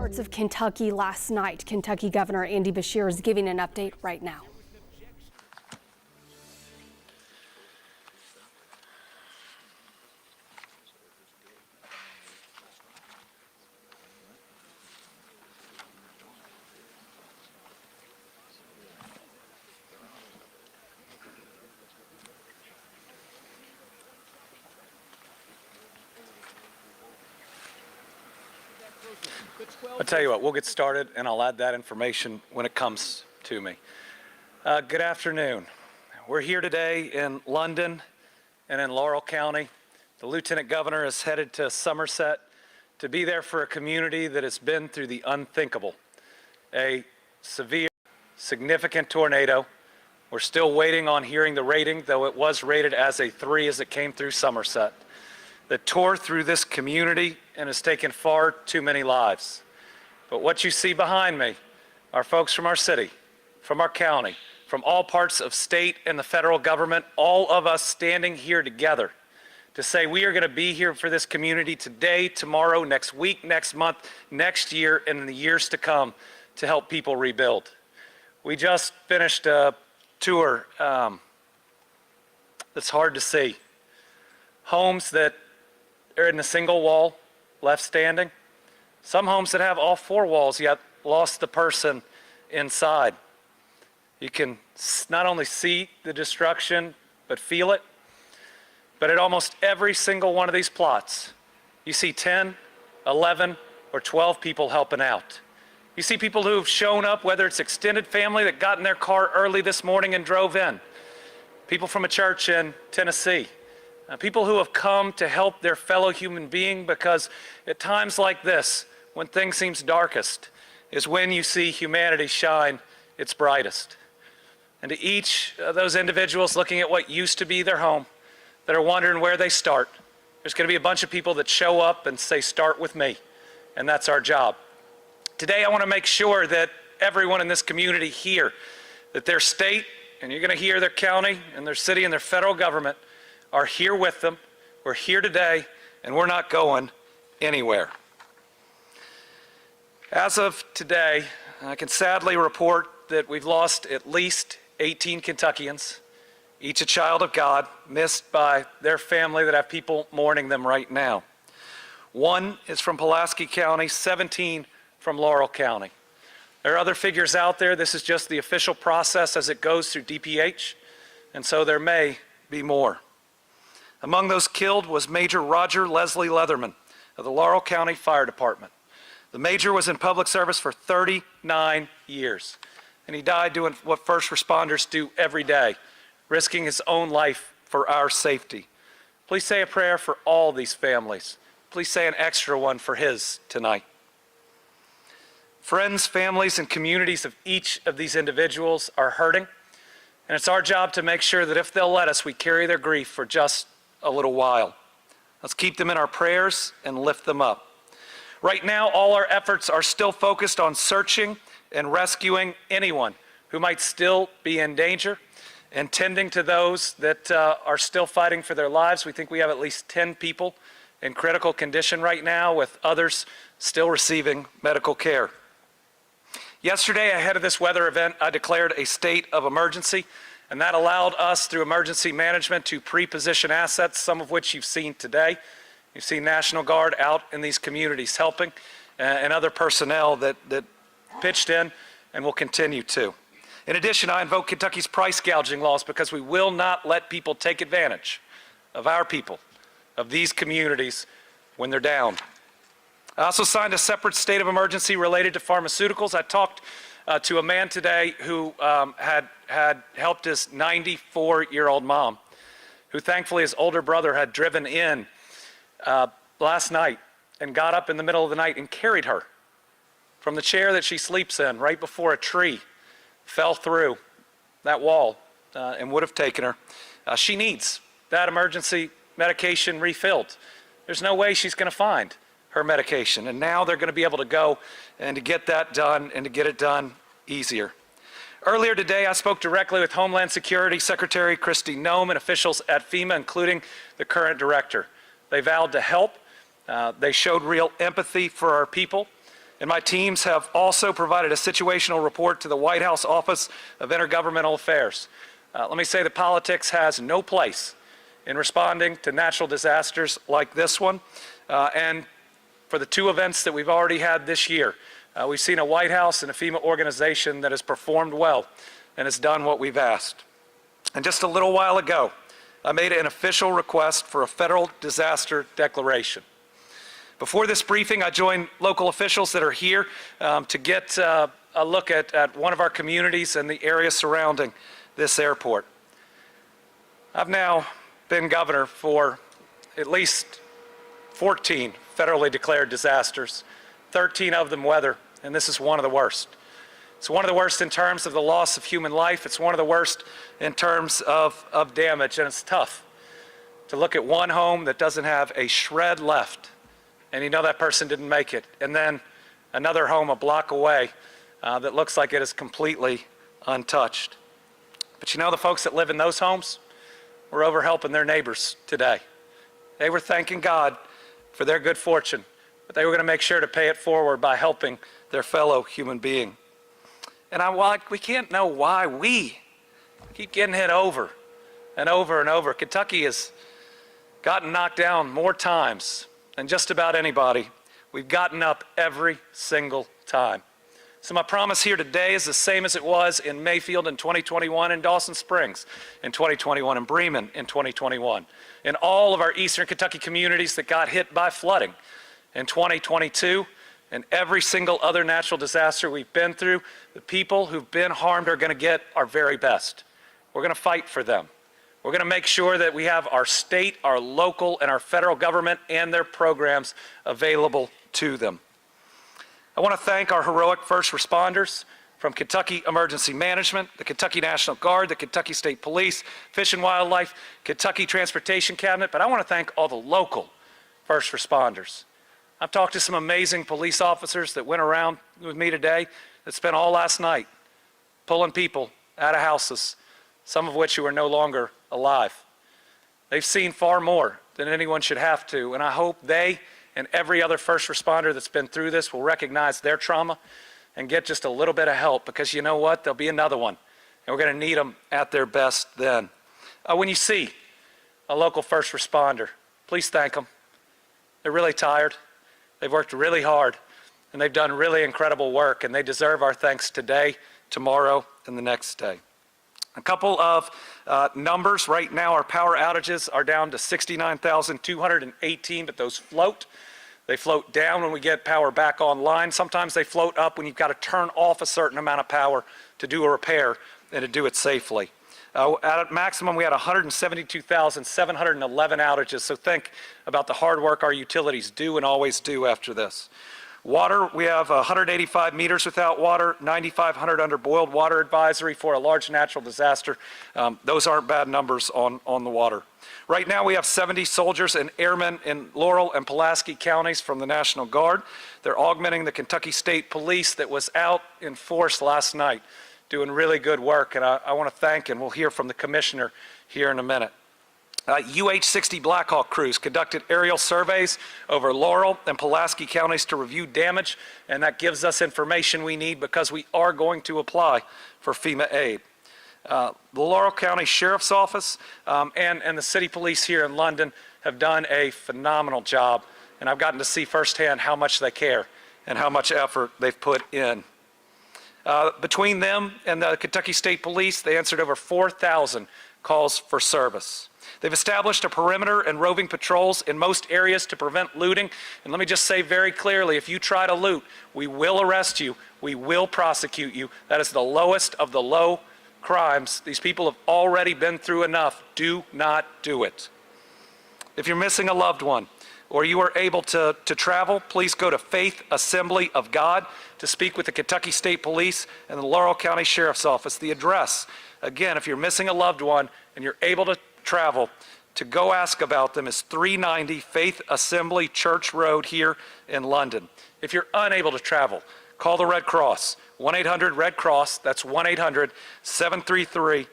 parts of Kentucky last night. Kentucky Governor Andy Beshear is giving an update right now. I'll tell you what, we'll get started and I'll add that information when it comes to me. Good afternoon. We're here today in London and in Laurel County. The Lieutenant Governor is headed to Somerset to be there for a community that has been through the unthinkable. A severe, significant tornado. We're still waiting on hearing the rating, though it was rated as a 3 as it came through Somerset, that tore through this community and has taken far too many lives. But what you see behind me are folks from our city, from our county, from all parts of state and the federal government, all of us standing here together to say we are going to be here for this community today, tomorrow, next week, next month, next year, and in the years to come to help people rebuild. We just finished a tour that's hard to see. Homes that are in a single wall left standing. Some homes that have all 4 walls yet lost the person inside. You can not only see the destruction, but feel it. But at almost every single one of these plots, you see 10, 11, or 12 people helping out. You see people who have shown up, whether it's extended family that got in their car early this morning and drove in, people from a church in Tennessee, people who have come to help their fellow human being, because at times like this, when things seem darkest, is when you see humanity shine its brightest. And to each of those individuals looking at what used to be their home, that are wondering where they start, there's going to be a bunch of people that show up and say, start with me. And that's our job. Today, I want to make sure that everyone in this community here, that their state, and you're going to hear their county and their city and their federal government, are here with them. We're here today, and we're not going anywhere. As of today, I can sadly report that we've lost at least 18 Kentuckians, each a child of God, missed by their family that have people mourning them right now. 1 is from Pulaski County, 17 from Laurel County. There are other figures out there. This is just the official process as it goes through DPH, and so there may be more. Among those killed was Major Roger Leslie Leatherman of the Laurel County Fire Department. The Major was in public service for 39 years, and he died doing what first responders do every day, risking his own life for our safety. Please say a prayer for all these families. Please say an extra one for his tonight. Friends, families, and communities of each of these individuals are hurting, and it's our job to make sure that if they'll let us, we carry their grief for just a little while. Let's keep them in our prayers and lift them up. Right now, all our efforts are still focused on searching and rescuing anyone who might still be in danger and tending to those that are still fighting for their lives. We think we have at least 10 people in critical condition right now, with others still receiving medical care. Yesterday, ahead of this weather event, I declared a state of emergency, and that allowed us through emergency management to pre-position assets, some of which you've seen today. You've seen National Guard out in these communities helping, and other personnel that pitched in and will continue to. In addition, I invoke Kentucky's price gouging laws, because we will not let people take advantage of our people, of these communities, when they're down. I also signed a separate state of emergency related to pharmaceuticals. I talked to a man today who had helped his 94-year-old mom, who thankfully his older brother had driven in last night and got up in the middle of the night and carried her from the chair that she sleeps in right before a tree fell through that wall and would have taken her. She needs that emergency medication refilled. There's no way she's going to find her medication, and now they're going to be able to go and to get that done and to get it done easier. Earlier today, I spoke directly with Homeland Security Secretary Kristi Noem and officials at FEMA, including the current director. They vowed to help. They showed real empathy for our people. and my teams have also provided a situational report to the White House Office of Intergovernmental Affairs. Let me say that politics has no place in responding to natural disasters like this one. And for the two events that we've already had this year, we've seen a White House and a FEMA organization that has performed well and has done what we've asked. And just a little while ago, I made an official request for a federal disaster declaration. Before this briefing, I joined local officials that are here to get a look at one of our communities and the area surrounding this airport. I've now been governor for at least 14 federally declared disasters, 13 of them weather, and this is one of the worst. It's one of the worst in terms of the loss of human life. It's one of the worst in terms of damage, and it's tough to look at one home that doesn't have a shred left, and you know that person didn't make it, and then another home a block away that looks like it is completely untouched. But you know, the folks that live in those homes were over helping their neighbors today. They were thanking God for their good fortune, but they were going to make sure to pay it forward by helping their fellow human being. And we can't know why we keep getting hit over and over and over. Kentucky has gotten knocked down more times than just about anybody. We've gotten up every single time. So my promise here today is the same as it was in Mayfield in 2021, in Dawson Springs in 2021, in Bremen in 2021, in all of our eastern Kentucky communities that got hit by flooding in 2022, and every single other natural disaster we've been through. The people who've been harmed are going to get our very best. We're going to fight for them. We're going to make sure that we have our state, our local, and our federal government and their programs available to them. I want to thank our heroic first responders from Kentucky Emergency Management, the Kentucky National Guard, the Kentucky State Police, Fish and Wildlife, Kentucky Transportation Cabinet, but I want to thank all the local first responders. I've talked to some amazing police officers that went around with me today that spent all last night pulling people out of houses, some of which who are no longer alive. They've seen far more than anyone should have to, and I hope they and every other first responder that's been through this will recognize their trauma and get just a little bit of help, because you know what? There'll be another one, and we're going to need them at their best then. When you see a local first responder, please thank them. They're really tired. They've worked really hard, and they've done really incredible work, and they deserve our thanks today, tomorrow, and the next day. A couple of numbers. Right now, our power outages are down to 69,218, but those float. They float down when we get power back online. Sometimes they float up when you've got to turn off a certain amount of power to do a repair and to do it safely. At maximum, we had 172,711 outages, so think about the hard work our utilities do and always do after this. Water, we have 185 meters without water, 9,500 under boiled water advisory for a large natural disaster. Those aren't bad numbers on the water. Right now, we have 70 soldiers and airmen in Laurel and Pulaski counties from the National Guard. They're augmenting the Kentucky State Police that was out in force last night, doing really good work, and I want to thank, and we'll hear from the commissioner here in a minute. UH-60 Black Hawk crews conducted aerial surveys over Laurel and Pulaski counties to review damage, and that gives us information we need because we are going to apply for FEMA aid. The Laurel County Sheriff's Office and the City Police here in London have done a phenomenal job, and I've gotten to see firsthand how much they care and how much effort they've put in. Between them and the Kentucky State Police, they answered over 4,000 calls for service. They've established a perimeter and roving patrols in most areas to prevent looting. And let me just say very clearly, if you try to loot, we will arrest you. We will prosecute you. That is the lowest of the low crimes. These people have already been through enough. Do not do it. If you're missing a loved one or you are able to travel, please go to Faith Assembly of God to speak with the Kentucky State Police and the Laurel County Sheriff's Office. The address, again, if you're missing a loved one and you're able to travel, to go ask about them, is 390 Faith Assembly Church Road here in London. If you're unable to travel, call the Red Cross, 1-800-RED-CROSS, that's 1-800-733,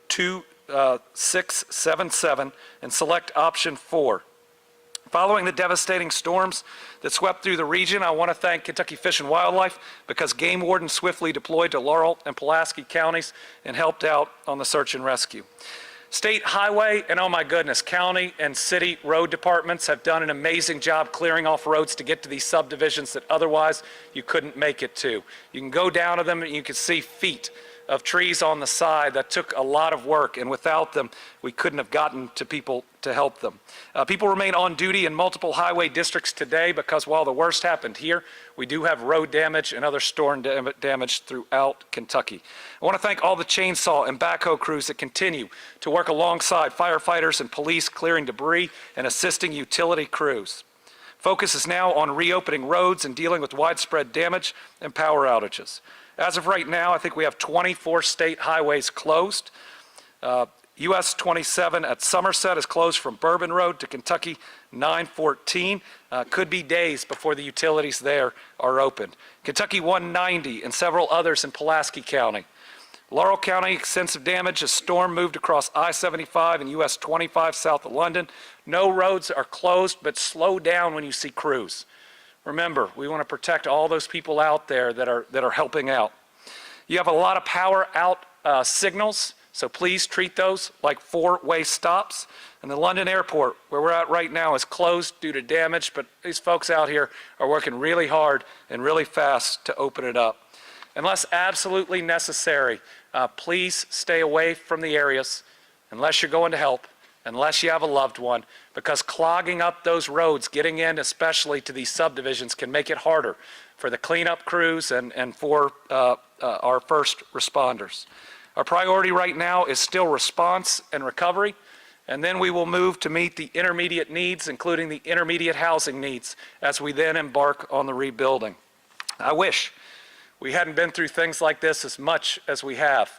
2677, and select option 4. Following the devastating storms that swept through the region, I want to thank Kentucky Fish and Wildlife because game wardens swiftly deployed to Laurel and Pulaski counties and helped out on the search and rescue. State highway and, oh my goodness, county and city road departments have done an amazing job clearing off roads to get to these subdivisions that otherwise you couldn't make it to. You can go down to them and you can see feet of trees on the side. That took a lot of work, and without them, we couldn't have gotten to people to help them. People remain on duty in multiple highway districts today because while the worst happened here, we do have road damage and other storm damage throughout Kentucky. I want to thank all the chainsaw and backhoe crews that continue to work alongside firefighters and police clearing debris and assisting utility crews. Focus is now on reopening roads and dealing with widespread damage and power outages. As of right now, I think we have 24 state highways closed. US 27 at Somerset is closed from Bourbon Road to Kentucky 914. Could be days before the utilities there are opened. Kentucky 190 and several others in Pulaski County. Laurel County, extensive damage as storm moved across I-75 and US 25 south of London. No roads are closed, but slow down when you see crews. Remember, we want to protect all those people out there that are helping out. You have a lot of power out signals, so please treat those like four-way stops. And the London airport, where we're at right now, is closed due to damage, but these folks out here are working really hard and really fast to open it up. Unless absolutely necessary, please stay away from the areas unless you're going to help, unless you have a loved one, because clogging up those roads, getting in especially to these subdivisions, can make it harder for the cleanup crews and for our first responders. Our priority right now is still response and recovery, and then we will move to meet the intermediate needs, including the intermediate housing needs, as we then embark on the rebuilding. I wish we hadn't been through things like this as much as we have,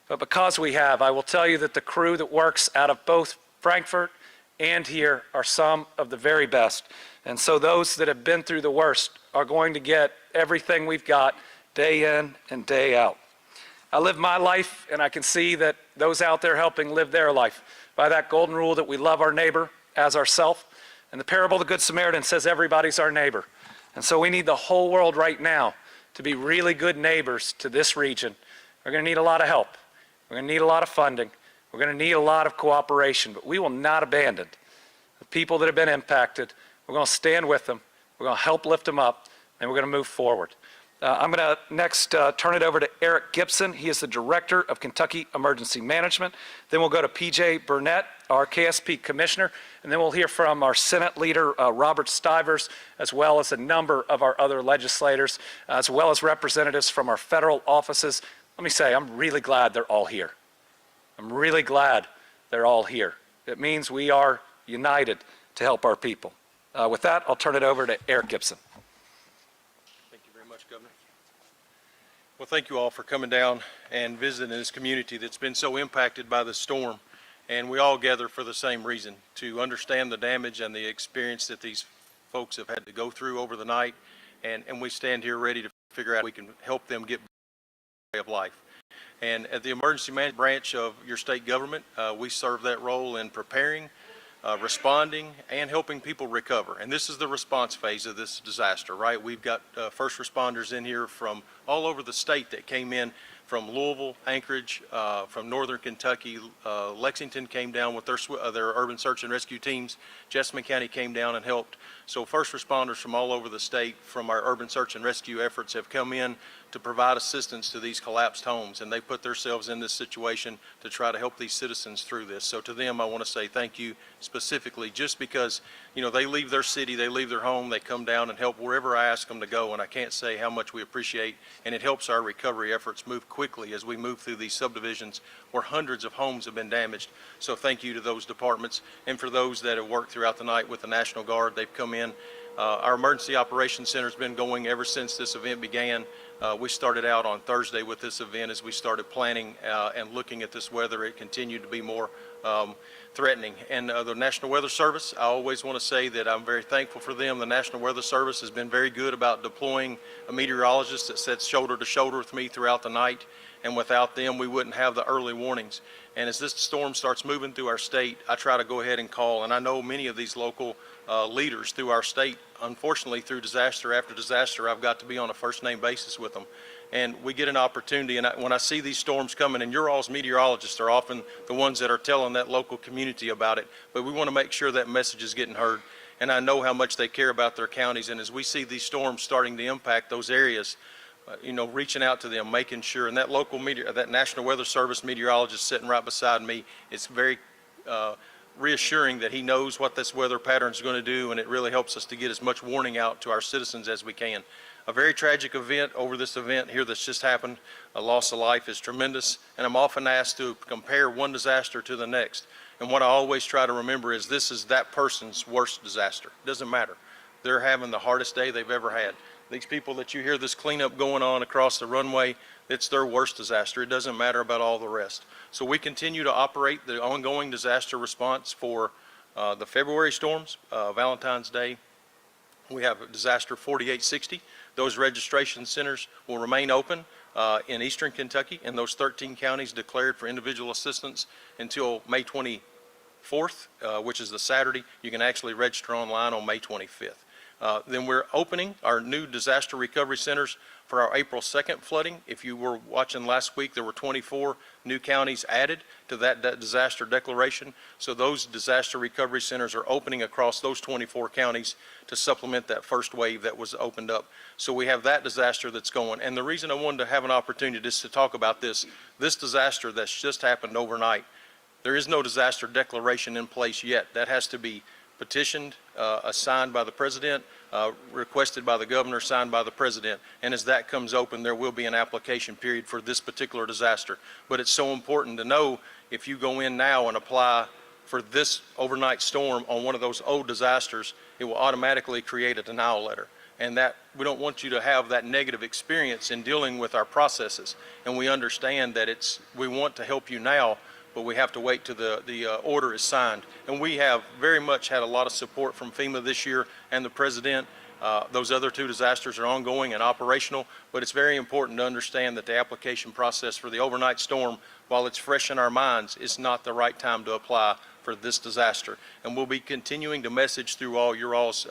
but because we have, I will tell you that the crew that works out of both Frankfort and here are some of the very best. And so those that have been through the worst are going to get everything we've got day in and day out. I live my life, and I can see that those out there helping live their life by that golden rule that we love our neighbor as ourselves. And the parable of the Good Samaritan says everybody's our neighbor. And so we need the whole world right now to be really good neighbors to this region. We're going to need a lot of help. We're going to need a lot of funding. We're going to need a lot of cooperation, but we will not abandon the people that have been impacted. We're going to stand with them. We're going to help lift them up, and we're going to move forward. I'm going to next turn it over to Eric Gibson. He is the Director of Kentucky Emergency Management. Then we'll go to P.J. Burnett, our KSP Commissioner, and then we'll hear from our Senate Leader, Robert Stivers, as well as a number of our other legislators, as well as representatives from our federal offices. Let me say, I'm really glad they're all here. I'm really glad they're all here. It means we are united to help our people. With that, I'll turn it over to Eric Gibson. Thank you very much, Governor. Well, thank you all for coming down and visiting this community that's been so impacted by the storm. And we all gather for the same reason, to understand the damage and the experience that these folks have had to go through over the night. And we stand here ready to figure out how we can help them get way of life. And at the emergency management branch of your state government, we serve that role in preparing, responding, and helping people recover. And this is the response phase of this disaster, right? We've got first responders in here from all over the state that came in from Louisville, Anchorage, from northern Kentucky. Lexington came down with their urban search and rescue teams. Jessamine County came down and helped. So first responders from all over the state from our urban search and rescue efforts have come in to provide assistance to these collapsed homes, and they put themselves in this situation to try to help these citizens through this. So to them, I want to say thank you specifically, just because, you know, they leave their city, they leave their home, they come down and help wherever I ask them to go, and I can't say how much we appreciate, and it helps our recovery efforts move quickly as we move through these subdivisions where hundreds of homes have been damaged. So thank you to those departments, and for those that have worked throughout the night with the National Guard. They've come in. Our Emergency Operations Center has been going ever since this event began. We started out on Thursday with this event as we started planning and looking at this weather. It continued to be more threatening. And the National Weather Service, I always want to say that I'm very thankful for them. The National Weather Service has been very good about deploying a meteorologist that sits shoulder to shoulder with me throughout the night. And without them, we wouldn't have the early warnings. And as this storm starts moving through our state, I try to go ahead and call. And I know many of these local leaders through our state. Unfortunately, through disaster after disaster, I've got to be on a first name basis with them. And we get an opportunity, and when I see these storms coming, and your all's meteorologists are often the ones that are telling that local community about it, but we want to make sure that message is getting heard. And I know how much they care about their counties, and as we see these storms starting to impact those areas, reaching out to them, making sure, and that local that National Weather Service meteorologist sitting right beside me, it's very reassuring that he knows what this weather pattern is going to do, and it really helps us to get as much warning out to our citizens as we can. A very tragic event over this event here that's just happened. A loss of life is tremendous, and I'm often asked to compare one disaster to the next. And what I always try to remember is this is that person's worst disaster. It doesn't matter. They're having the hardest day they've ever had. These people that you hear this cleanup going on across the runway, it's their worst disaster. It doesn't matter about all the rest. So we continue to operate the ongoing disaster response for the February storms, Valentine's Day. We have disaster 4860. Those registration centers will remain open in eastern Kentucky in those 13 counties declared for individual assistance until May 24th, which is the Saturday. You can actually register online on May 25th. Then we're opening our new disaster recovery centers for our April 2nd flooding. If you were watching last week, there were 24 new counties added to that disaster declaration. So those disaster recovery centers are opening across those 24 counties to supplement that first wave that was opened up. So we have that disaster that's going. And the reason I wanted to have an opportunity just to talk about this disaster that's just happened overnight, there is no disaster declaration in place yet. That has to be petitioned, signed by the president, requested by the governor, signed by the president. And as that comes open, there will be an application period for this particular disaster. But it's so important to know if you go in now and apply for this overnight storm on one of those old disasters, it will automatically create a denial letter. And that we don't want you to have that negative experience in dealing with our processes. And we understand that we want to help you now, but we have to wait till the order is signed. And we have very much had a lot of support from FEMA this year and the president. Those other two disasters are ongoing and operational, but it's very important to understand that the application process for the overnight storm, while it's fresh in our minds, is not the right time to apply for this disaster. And we'll be continuing to message through all your all's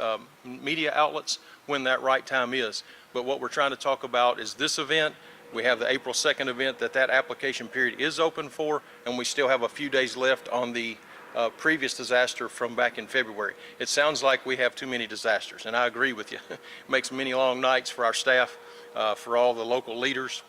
media outlets when that right time is. But what we're trying to talk about is this event. We have the April 2nd event that application period is open for, and we still have a few days left on the previous disaster from back in February. It sounds like we have too many disasters, and I agree with you. It makes many long nights for our staff, for all the local leaders,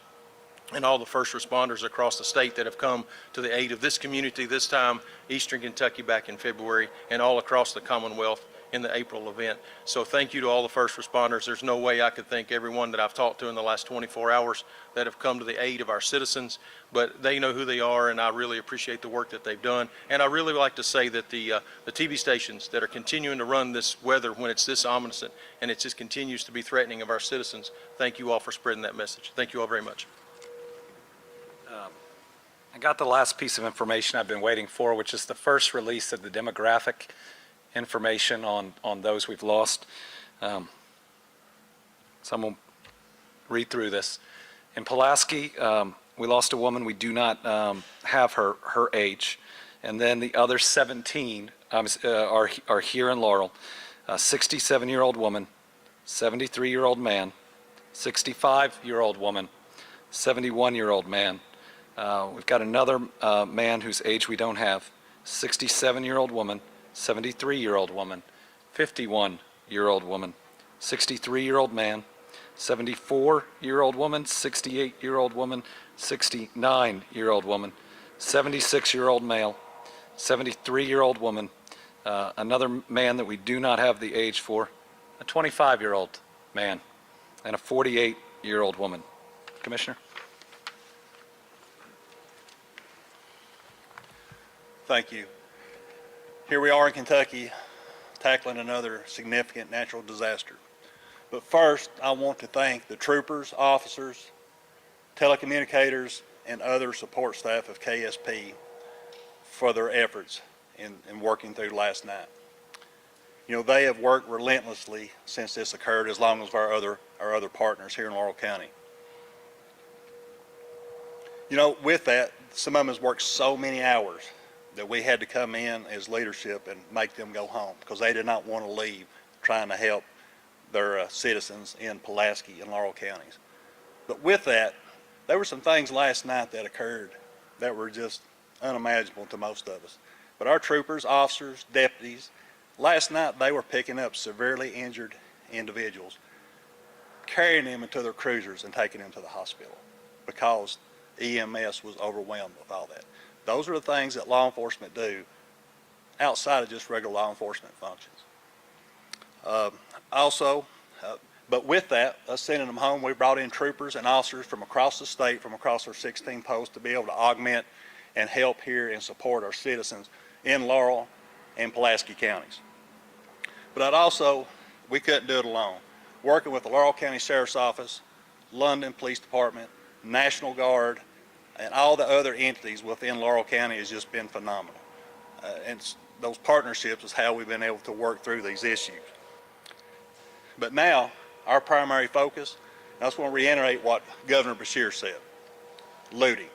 and all the first responders across the state that have come to the aid of this community this time, eastern Kentucky back in February, and all across the Commonwealth in the April event. So thank you to all the first responders. There's no way I could thank everyone that I've talked to in the last 24 hours that have come to the aid of our citizens, but they know who they are, and I really appreciate the work that they've done. And I really like to say that the TV stations that are continuing to run this weather when it's this ominous and it just continues to be threatening of our citizens, thank you all for spreading that message. Thank you all very much. I got the last piece of information I've been waiting for, which is the first release of the demographic information on those we've lost. So I'm going to read through this. In Pulaski, we lost a woman. We do not have her age. And then the other 17 are here in Laurel. 67-year-old woman, 73-year-old man, 65-year-old woman, 71-year-old man. We've got another man whose age we don't have, 67-year-old woman, 73-year-old woman, 51-year-old woman, 63-year-old man, 74-year-old woman, 68-year-old woman, 69-year-old woman, 76-year-old male, 73-year-old woman, another man that we do not have the age for, a 25-year-old man, and a 48-year-old woman. Commissioner? Thank you. Here we are in Kentucky tackling another significant natural disaster. But first, I want to thank the troopers, officers, telecommunicators, and other support staff of KSP for their efforts in working through last night. You know, they have worked relentlessly since this occurred, as long as our other partners here in Laurel County. You know, with that, some of them has worked so many hours that we had to come in as leadership and make them go home because they did not want to leave trying to help their citizens in Pulaski and Laurel counties. But with that, there were some things last night that occurred that were just unimaginable to most of us. But our troopers, officers, deputies, last night they were picking up severely injured individuals, carrying them into their cruisers and taking them to the hospital because EMS was overwhelmed with all that. Those are the things that law enforcement do outside of just regular law enforcement functions. But with that, us sending them home, we brought in troopers and officers from across the state, from across our 16 posts to be able to augment and help here and support our citizens in Laurel and Pulaski counties. But we couldn't do it alone. Working with the Laurel County Sheriff's Office, London Police Department, National Guard, and all the other entities within Laurel County has just been phenomenal. And those partnerships is how we've been able to work through these issues. But now, our primary focus, and I just want to reiterate what Governor Beshear said, looting.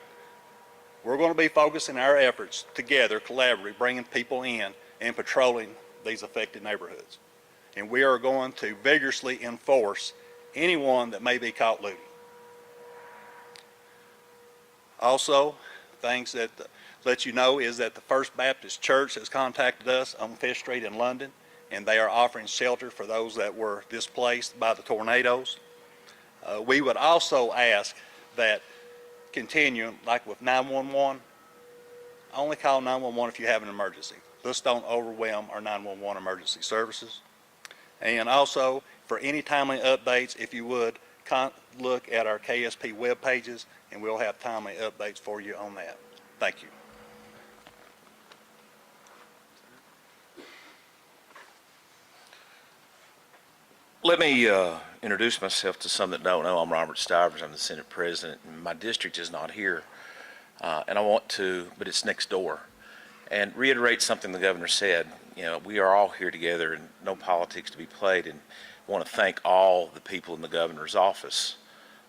We're going to be focusing our efforts together, collaboratively, bringing people in and patrolling these affected neighborhoods. And we are going to vigorously enforce anyone that may be caught looting. Also, things that let you know is that the First Baptist Church has contacted us on 5th Street in London, and they are offering shelter for those that were displaced by the tornadoes. We would also ask that continue, like with 911, only call 911 if you have an emergency. Just don't overwhelm our 911 emergency services. And also, for any timely updates, if you would, look at our KSP web pages, and we'll have timely updates for you on that. Thank you. Let me introduce myself to some that don't know. I'm Robert Stivers. I'm the Senate President, and my district is not here. And I want to, but it's next door, and reiterate something the governor said. You know, we are all here together and no politics to be played, and I want to thank all the people in the governor's office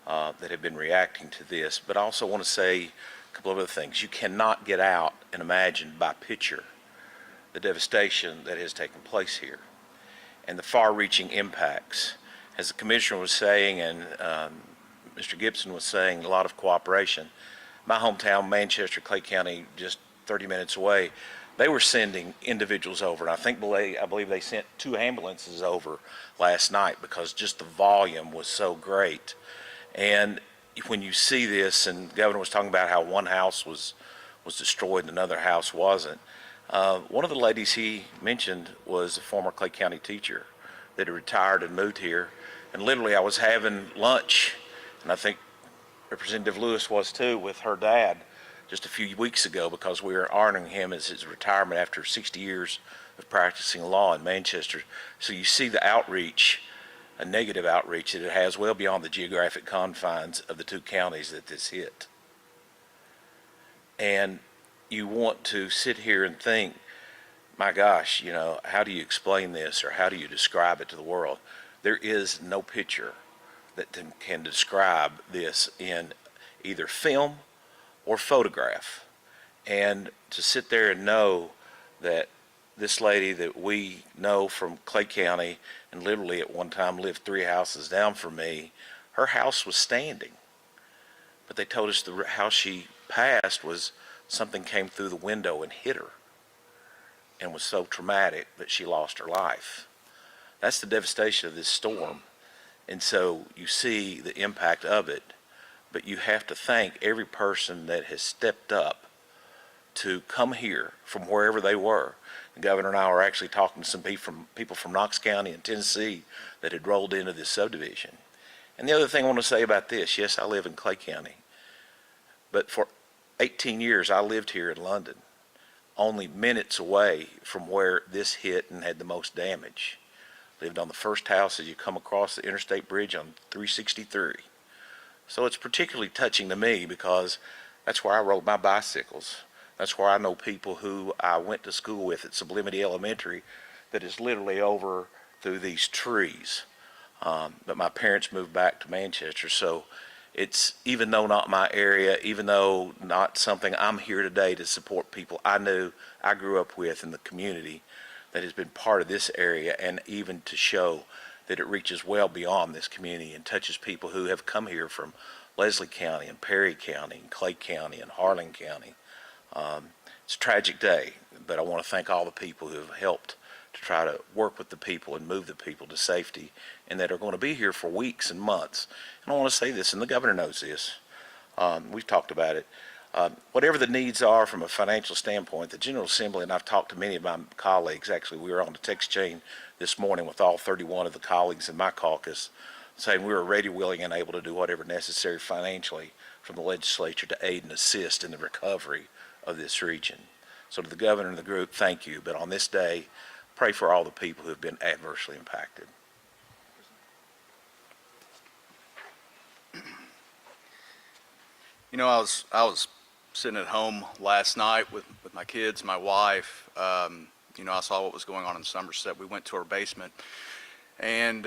that have been reacting to this. But I also want to say a couple of other things. You cannot get out and imagine by picture the devastation that has taken place here and the far-reaching impacts. As the commissioner was saying, and Mr. Gibson was saying, a lot of cooperation. My hometown, Manchester, Clay County, just 30 minutes away, they were sending individuals over. And I believe they sent 2 ambulances over last night because just the volume was so great. And when you see this, and the governor was talking about how one house was destroyed and another house wasn't, one of the ladies he mentioned was a former Clay County teacher that had retired and moved here. And literally I was having lunch, and I think Representative Lewis was too, with her dad just a few weeks ago, because we were honoring him as his retirement after 60 years of practicing law in Manchester. So you see the outreach, a negative outreach that it has well beyond the geographic confines of the 2 counties that this hit. And you want to sit here and think, my gosh, you know, how do you explain this, or how do you describe it to the world? There is no picture that can describe this in either film or photograph. And to sit there and know that this lady that we know from Clay County, and literally at one time lived 3 houses down from me, her house was standing. But they told us how she passed was something came through the window and hit her, and was so traumatic that she lost her life. That's the devastation of this storm. And so you see the impact of it, but you have to thank every person that has stepped up to come here from wherever they were. The governor and I were actually talking to some people from Knox County and Tennessee that had rolled into this subdivision. And the other thing I want to say about this, yes, I live in Clay County, but for 18 years I lived here in London, only minutes away from where this hit and had the most damage. Lived on the first house as you come across the interstate bridge on 363. So it's particularly touching to me because that's where I rode my bicycles. That's where I know people who I went to school with at Sublimity Elementary that is literally over through these trees. But my parents moved back to Manchester, so It's, even though not my area, even though not something I'm here today to support people I grew up with in the community that has been part of this area, and even to show that it reaches well beyond this community and touches people who have come here from Leslie County and Perry County and Clay County and Harlan County. It's a tragic day, but I want to thank all the people who have helped to try to work with the people and move the people to safety, and that are going to be here for weeks and months. And I want to say this, and the governor knows this. We've talked about it. Whatever the needs are from a financial standpoint, the General Assembly, and I've talked to many of my colleagues, actually we were on the text chain this morning with all 31 of the colleagues in my caucus, saying we were ready, willing, and able to do whatever necessary financially from the legislature to aid and assist in the recovery of this region. So to the governor and the group, thank you. But on this day, pray for all the people who have been adversely impacted. You know, I was sitting at home last night with my kids, my wife. You know, I saw what was going on in Somerset. We went to our basement, and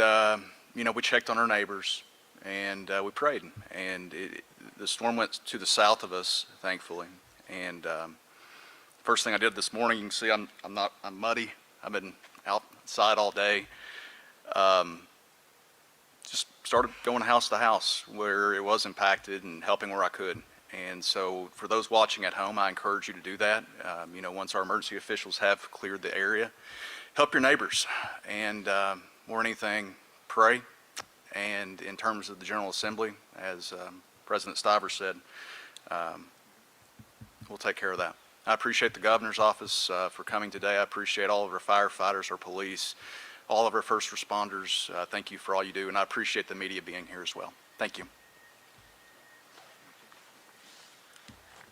you know, we checked on our neighbors, and we prayed. And the storm went to the south of us, thankfully. And first thing I did this morning, you can see I'm muddy. I've been outside all day. Just started going house to house where it was impacted and helping where I could. And so for those watching at home, I encourage you to do that. You know, once our emergency officials have cleared the area, help your neighbors. And more than anything, pray. And in terms of the General Assembly, as President Stiver said, we'll take care of that. I appreciate the governor's office for coming today. I appreciate all of our firefighters, our police, all of our first responders. Thank you for all you do, and I appreciate the media being here as well. Thank you.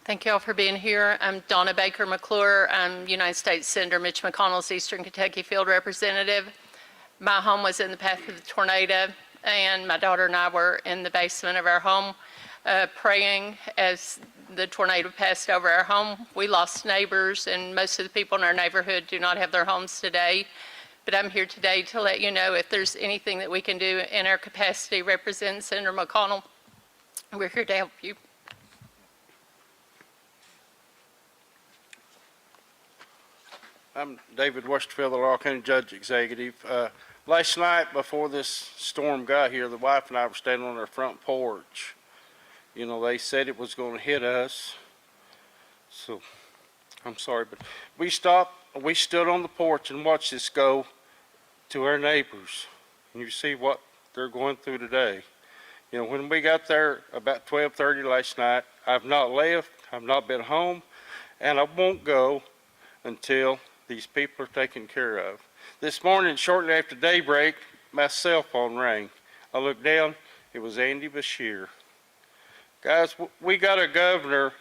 Thank you all for being here. I'm Donna Baker McClure. I'm United States Senator Mitch McConnell's Eastern Kentucky Field Representative. My home was in the path of the tornado, and my daughter and I were in the basement of our home praying as the tornado passed over our home. We lost neighbors, and most of the people in our neighborhood do not have their homes today. But I'm here today to let you know if there's anything that we can do in our capacity, representing Senator McConnell, we're here to help you. I'm David Westerfield, the Laurel County Judge Executive. Last night before this storm got here, the wife and I were standing on our front porch. You know, they said it was going to hit us. So, I'm sorry, but we stood on the porch and watched this go to our neighbors. And you see what they're going through today. You know, when we got there about 12:30 last night, I've not left, I've not been home, and I won't go until these people are taken care of. This morning, shortly after daybreak, my cell phone rang. I looked down, it was Andy Bashir. Guys, we got a governor,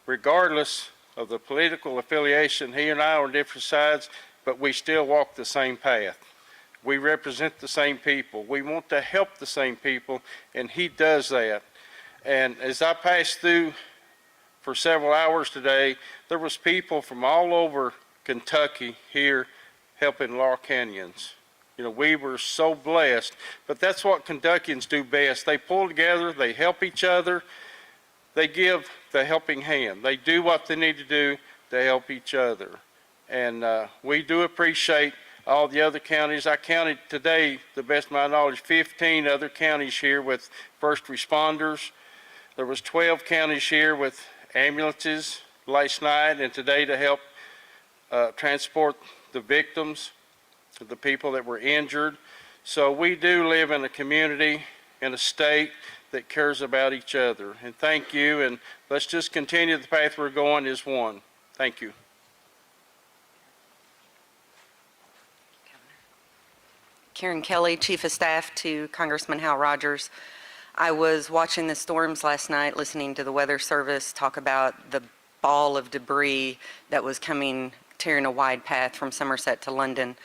regardless of the political affiliation, he and I are on different sides, but we still walk the same path. We represent the same people. We want to help the same people, and he does that. And as I passed through for several hours today, there was people from all over Kentucky here helping Laurel Countyans. You know, we were so blessed, but that's what Kentuckians do best. They pull together, they help each other, they give the helping hand. They do what they need to do to help each other. And we do appreciate all the other counties. I counted today, to the best of my knowledge, 15 other counties here with first responders. There was 12 counties here with ambulances last night and today to help transport the victims, the people that were injured. So we do live in a community, in a state that cares about each other. And thank you, and let's just continue the path we're going as one. Thank you. Karen Kelly, Chief of Staff to Congressman Hal Rogers. I was watching the storms last night, listening to the Weather Service talk about the ball of debris that was coming, tearing a wide path from Somerset to London,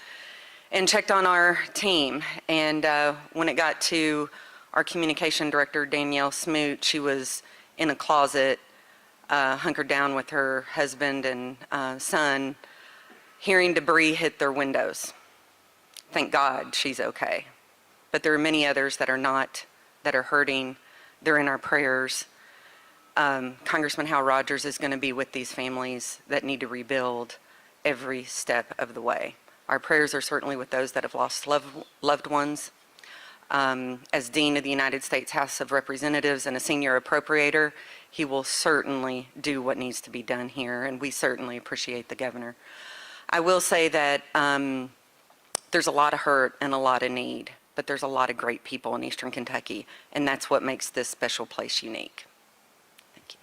and checked on our team. And when it got to our communication director, Danielle Smoot, she was in a closet, hunkered down with her husband and son, hearing debris hit their windows. Thank God she's okay. But there are many others that are not, that are hurting They're in our prayers. Congressman Hal Rogers is going to be with these families that need to rebuild every step of the way. Our prayers are certainly with those that have lost loved ones. As Dean of the United States House of Representatives and a senior appropriator, he will certainly do what needs to be done here, and we certainly appreciate the governor. I will say that there's a lot of hurt and a lot of need, but there's a lot of great people in Eastern Kentucky, and that's what makes this special place unique. Thank you.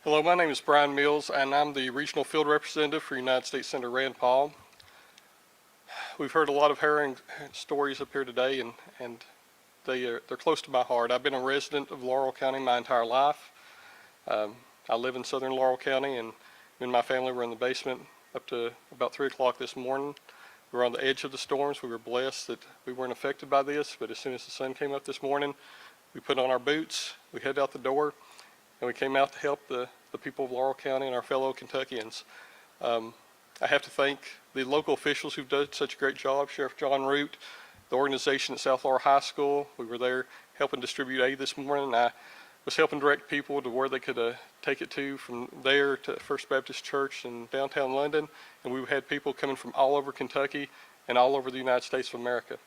Hello, my name is Brian Mills, and I'm the Regional Field Representative for United States Senator Rand Paul. We've heard a lot of harrowing stories up here today, and they're close to my heart. I've been a resident of Laurel County my entire life. I live in southern Laurel County, and me and my family were in the basement up to about 3 o'clock this morning. We were on the edge of the storms. We were blessed that we weren't affected by this, but as soon as the sun came up this morning, we put on our boots, we headed out the door, and we came out to help the people of Laurel County and our fellow Kentuckians. I have to thank the local officials who've done such a great job, Sheriff John Root, the organization at South Laurel High School. We were there helping distribute aid this morning. I was helping direct people to where they could take it to from there to First Baptist Church in downtown London. And we've had people coming from all over Kentucky and all over the United States of America.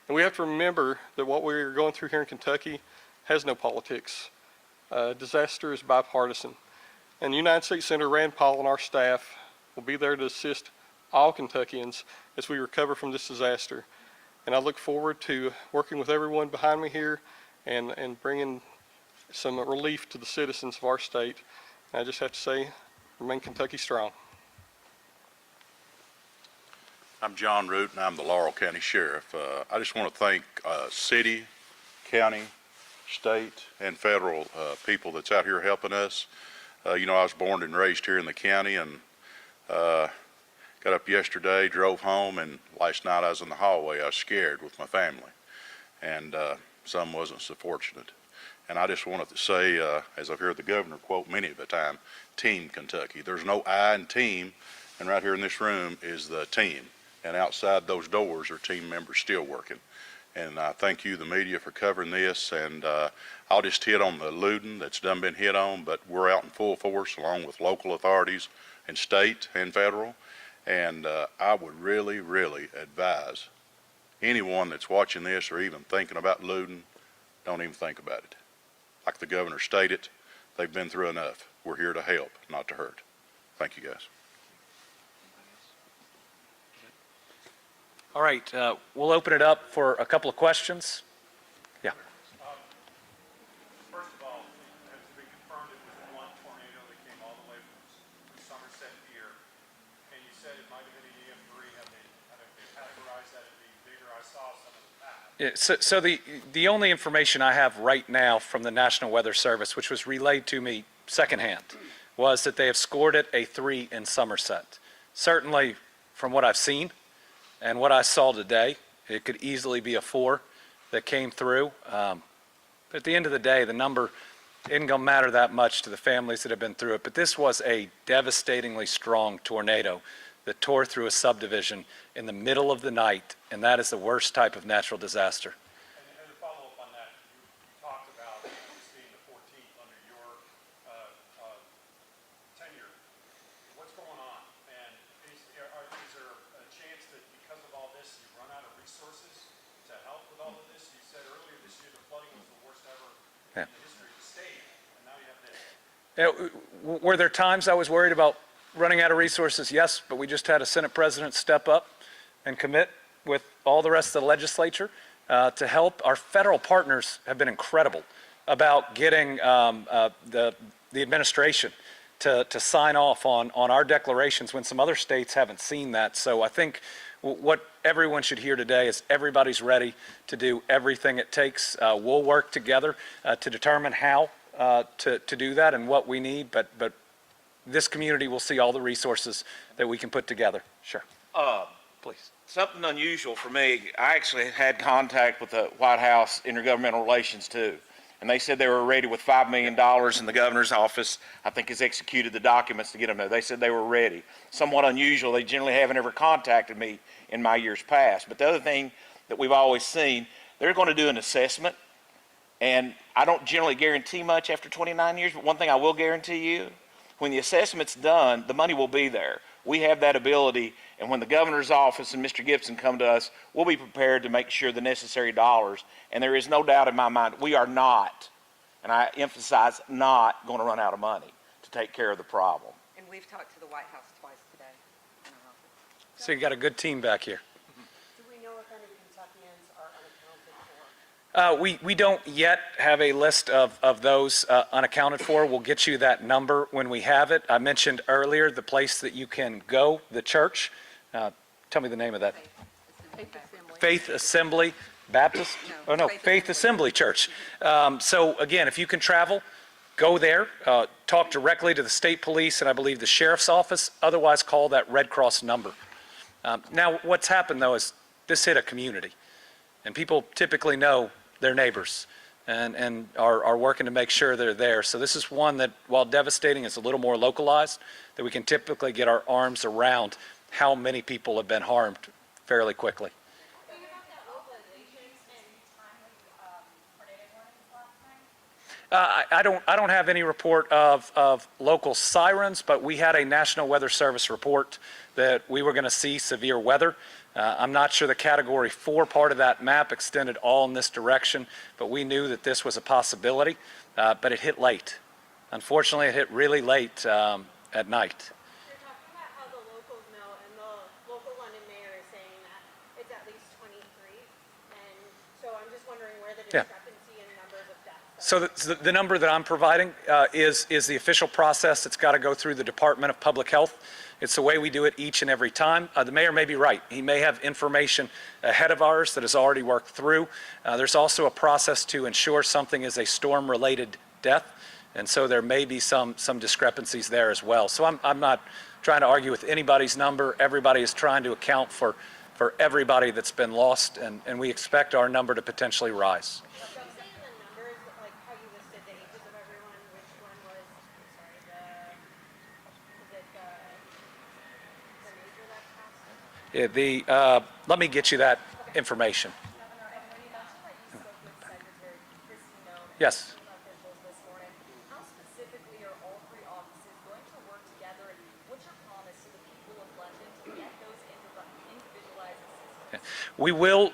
And we have to remember that what we're going through here in Kentucky has no politics. Disaster is bipartisan. And United States Senator Rand Paul and our staff will be there to assist all Kentuckians as we recover from this disaster. And I look forward to working with everyone behind me here and bringing some relief to the citizens of our state. And I just have to say, remain Kentucky strong. I'm John Root, and I'm the Laurel County Sheriff. I just want to thank city, county, state, and federal people that's out here helping us. You know, I was born and raised here in the county, and got up yesterday, drove home, and last night I was in the hallway. I was scared with my family, and some wasn't so fortunate. And I just wanted to say, as I've heard the governor quote many of the time, Team Kentucky. There's no I in team, and right here in this room is the team. And outside those doors are team members still working. And I thank you, the media, for covering this. And I'll just hit on the looting that's done been hit on, but we're out in full force along with local authorities and state and federal. And I would really, really advise anyone that's watching this or even thinking about looting, don't even think about it. Like the governor stated, they've been through enough. We're here to help, not to hurt. Thank you, guys. All right, we'll open it up for a couple of questions. Yeah. First of all, it has been confirmed it was one tornado that came all the way from Somerset here, and you said it might have been an EF3. Have they categorized that as being bigger? I saw some of the map. Yeah, so the only information I have right now from the National Weather Service, which was relayed to me secondhand, was that they have scored it a 3 in Somerset. Certainly, from what I've seen and what I saw today, it could easily be a 4 that came through. But at the end of the day, the number isn't going to matter that much to the families that have been through it. But this was a devastatingly strong tornado that tore through a subdivision in the middle of the night, and that is the worst type of natural disaster. And to follow up on that, you talked about this being the 14th under your tenure. What's going on? And is there a chance that because of all this, you run out of resources to help with all of this? You said earlier this year the flooding was the worst ever in the history of the state, and now you have this. Were there times I was worried about running out of resources? Yes, but we just had a Senate president step up and commit with all the rest of the legislature to help. Our federal partners have been incredible about getting the administration to sign off on our declarations when some other states haven't seen that. So I think what everyone should hear today is everybody's ready to do everything it takes. We'll work together to determine how to do that and what we need, but this community will see all the resources that we can put together. Sure. Please. Something unusual for me, I actually had contact with the White House Intergovernmental Relations too. and they said they were ready with $5 million, and the governor's office, I think, has executed the documents to get them there. They said they were ready. Somewhat unusual. They generally haven't ever contacted me in my years past. But the other thing that we've always seen, they're going to do an assessment, and I don't generally guarantee much after 29 years, but one thing I will guarantee you, when the assessment's done, the money will be there. We have that ability, and when the governor's office and Mr. Gibson come to us, we'll be prepared to make sure the necessary dollars, and there is no doubt in my mind, we are not, and I emphasize not, going to run out of money to take care of the problem. And we've talked to the White House twice today. in our office. So you got a good team back here. Do we know if any Kentuckians are unaccounted for? We don't yet have a list of those unaccounted for. We'll get you that number when we have it. I mentioned earlier the place that you can go, the church. Tell me the name of that. Faith Assembly Baptist? Oh, no, Faith Assembly Church. So again, if you can travel, go there, talk directly to the state police and I believe the sheriff's office. Otherwise, call that Red Cross number. Now, what's happened, though, is this hit a community. And people typically know their neighbors and are working to make sure they're there. So this is one that, while devastating, is a little more localized, that we can typically get our arms around how many people have been harmed fairly quickly. I don't have any report of local sirens, but we had a National Weather Service report that we were going to see severe weather. I'm not sure the Category 4 part of that map extended all in this direction, but we knew that this was a possibility, but it hit late. Unfortunately, it hit really late at night. You're talking about how the locals know, and the local London mayor is saying that it's at least 23, and so I'm just wondering where the discrepancy in numbers of deaths. So the number that I'm providing is the official process. It's got to go through the Department of Public Health. It's the way we do it each and every time. The mayor may be right. He may have information ahead of ours that is already worked through. There's also a process to ensure something is a storm-related death, and so there may be some discrepancies there as well. So I'm not trying to argue with anybody's number. Everybody is trying to account for everybody that's been lost, and we expect our number to potentially rise. Let me get you that information. Yes. How specifically are all three offices going to work together, and what's your promise to the people of London to get those individualized assistance? We will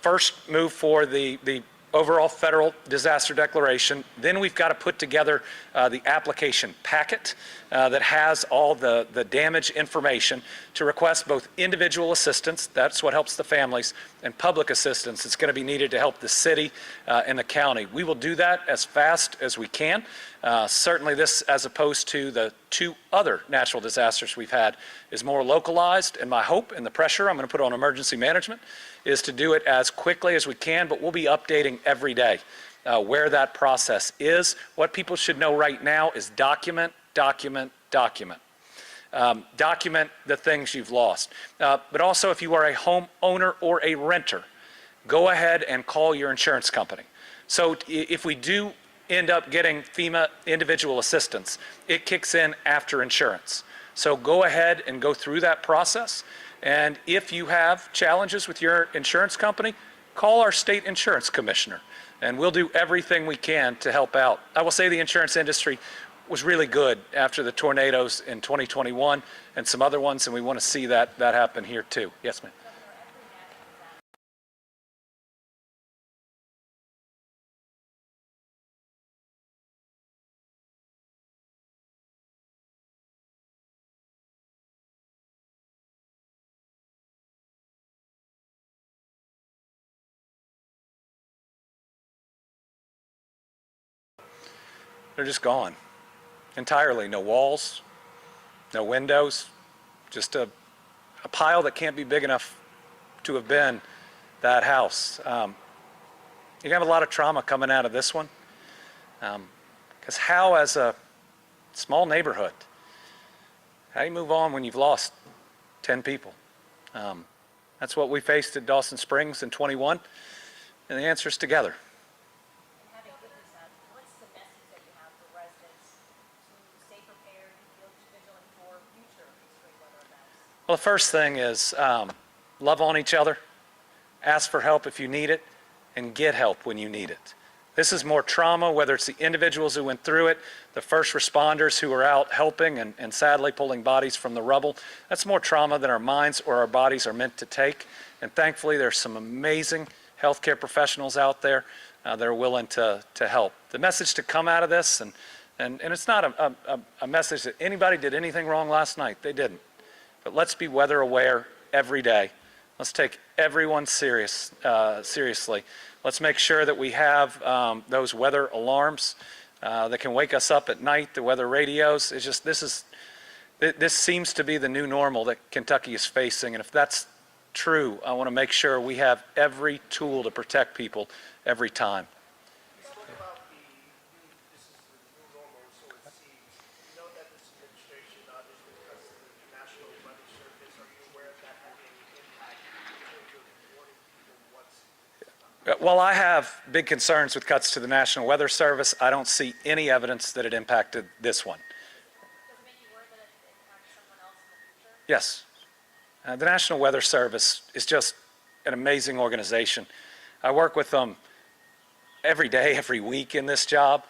first move for the overall federal disaster declaration. Then we've got to put together the application packet that has all the damage information to request both individual assistance, that's what helps the families, and public assistance. It's going to be needed to help the city and the county. We will do that as fast as we can. Certainly this, as opposed to the two other natural disasters we've had, is more localized, and my hope and the pressure I'm going to put on emergency management is to do it as quickly as we can, but we'll be updating every day where that process is. What people should know right now is document, document, document. Document the things you've lost. But also, if you are a homeowner or a renter, go ahead and call your insurance company. So if we do end up getting FEMA individual assistance, it kicks in after insurance. So go ahead and go through that process. And if you have challenges with your insurance company, call our state insurance commissioner, and we'll do everything we can to help out. I will say the insurance industry was really good after the tornadoes in 2021 and some other ones, and we want to see that happen here too. Yes, ma'am. They're just gone entirely. No walls, no windows, just a pile that can't be big enough to have been that house. You have a lot of trauma coming out of this one, because how, as a small neighborhood, how do you move on when you've lost 10 people? That's what we faced at Dawson Springs in 21, and the answer is together. Well, the first thing is love on each other, ask for help if you need it, and get help when you need it. This is more trauma, whether it's the individuals who went through it, the first responders who are out helping and sadly pulling bodies from the rubble. That's more trauma than our minds or our bodies are meant to take. And thankfully, there's some amazing healthcare professionals out there that are willing to help. The message to come out of this, and it's not a message that anybody did anything wrong last night. They didn't. But let's be weather aware every day. Let's take everyone seriously. Let's make sure that we have those weather alarms that can wake us up at night, the weather radios. It's just, this seems to be the new normal that Kentucky is facing. And if that's true, I want to make sure we have every tool to protect people every time. While I have big concerns with cuts to the National Weather Service, I don't see any evidence that it impacted this one. Does it make you worried that it impacts someone else in the future? Yes. The National Weather Service is just an amazing organization. I work with them every day, every week in this job.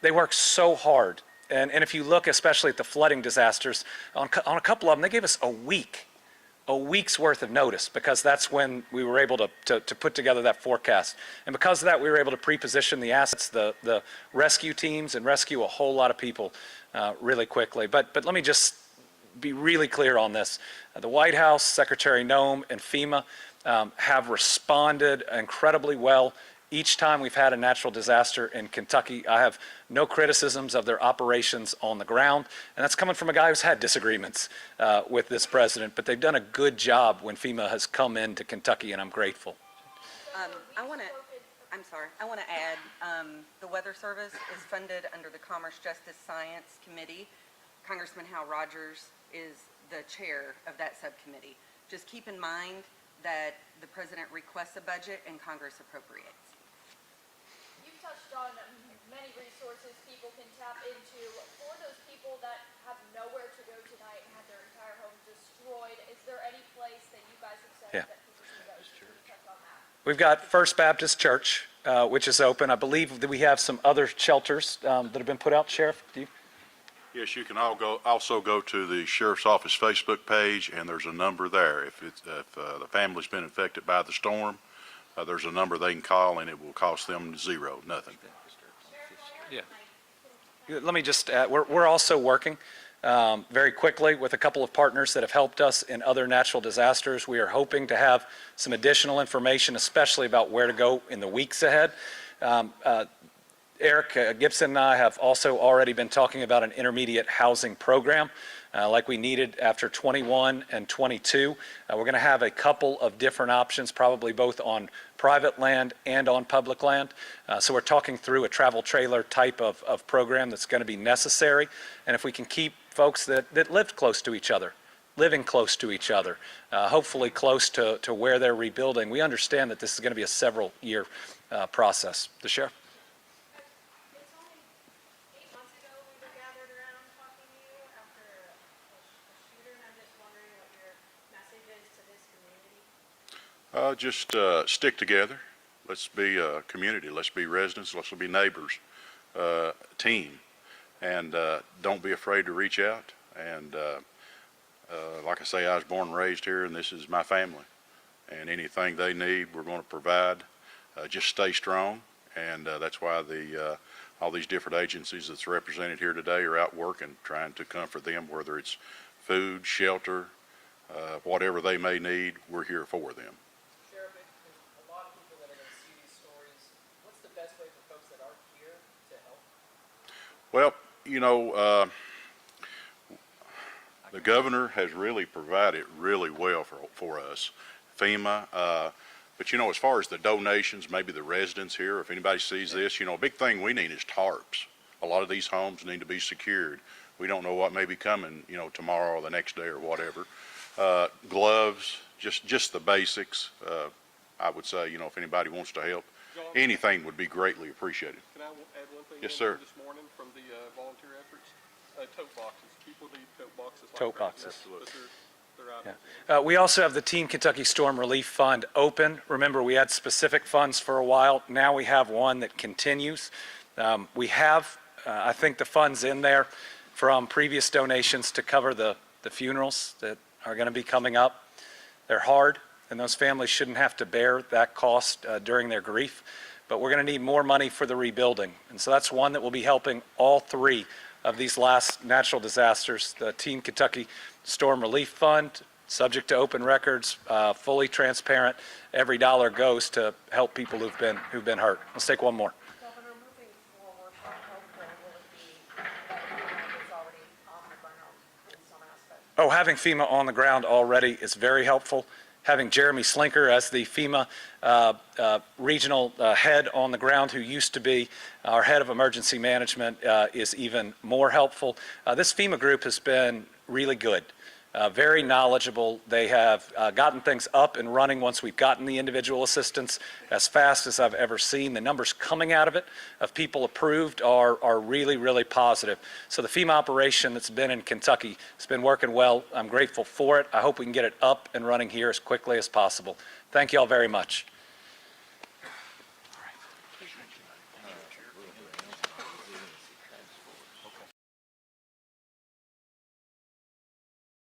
They work so hard. And if you look especially at the flooding disasters, on a couple of them, they gave us a week's worth of notice, because that's when we were able to put together that forecast. And because of that, we were able to pre-position the assets, the rescue teams, and rescue a whole lot of people really quickly. But let me just be really clear on this. The White House, Secretary Noem, and FEMA have responded incredibly well each time we've had a natural disaster in Kentucky. I have no criticisms of their operations on the ground, and that's coming from a guy who's had disagreements with this president, but they've done a good job when FEMA has come into Kentucky, and I'm grateful. I want to add, the Weather Service is funded under the Commerce Justice Science Committee. Congressman Hal Rogers is the chair of that subcommittee. Just keep in mind that the president requests a budget and Congress appropriates. You've touched on many resources people can tap into. For those people that have nowhere to go tonight and have their entire home destroyed, is there any place that you guys have said that people can go to? Can you touch on that? We've got First Baptist Church, which is open. I believe that we have some other shelters that have been put out. Sheriff, do you? Yes, you can also go to the Sheriff's Office Facebook page, and there's a number there. If the family's been affected by the storm, there's a number they can call, and it will cost them zero, nothing. Yeah. Let me just add, we're also working very quickly with a couple of partners that have helped us in other natural disasters. We are hoping to have some additional information, especially about where to go in the weeks ahead. Eric Gibson and I have also already been talking about an intermediate housing program like we needed after 21 and 22. We're going to have a couple of different options, probably both on private land and on public land. So we're talking through a travel trailer type of program that's going to be necessary. And if we can keep folks that lived close to each other, living close to each other, hopefully close to where they're rebuilding, we understand that this is going to be a several-year process. The Sheriff? Just stick together. Let's be a community. Let's be residents. Let's be neighbors, team, and don't be afraid to reach out. And like I say, I was born and raised here, and this is my family. And anything they need, we're going to provide. Just stay strong, and that's why all these different agencies that's represented here today are out working, trying to comfort them, whether it's food, shelter, whatever they may need, we're here for them. Sheriff, there's a lot of people that are going to see these stories. What's the best way for folks that aren't here to help? Well, you know, the governor has really provided really well for us, FEMA. But, you know, as far as the donations, maybe the residents here, if anybody sees this, you know, a big thing we need is tarps. A lot of these homes need to be secured. We don't know what may be coming, you know, tomorrow or the next day or whatever. Gloves, just the basics. I would say, you know, if anybody wants to help, anything would be greatly appreciated. Can I add one thing? Yes, sir. This morning from the volunteer efforts, tote boxes. People need tote boxes. Tote boxes. But We also have the Team Kentucky Storm Relief Fund open. Remember, we had specific funds for a while. Now we have one that continues. We have, I think, the funds in there from previous donations to cover the funerals that are going to be coming up. They're hard, and those families shouldn't have to bear that cost during their grief. But we're going to need more money for the rebuilding. And so that's one that will be helping all three of these last natural disasters. The Team Kentucky Storm Relief Fund, subject to open records, fully transparent. Every dollar goes to help people who've been hurt. Let's take one more. Governor, moving forward, how helpful will it be that FEMA is already on the ground in some aspects? Oh, having FEMA on the ground already is very helpful. Having Jeremy Slinker as the FEMA regional head on the ground, who used to be our head of emergency management, is even more helpful. This FEMA group has been really good. Very knowledgeable. They have gotten things up and running once we've gotten the individual assistance as fast as I've ever seen. The numbers coming out of it, of people approved, are really, really positive. So the FEMA operation that's been in Kentucky has been working well. I'm grateful for it. I hope we can get it up and running here as quickly as possible. Thank you all very much.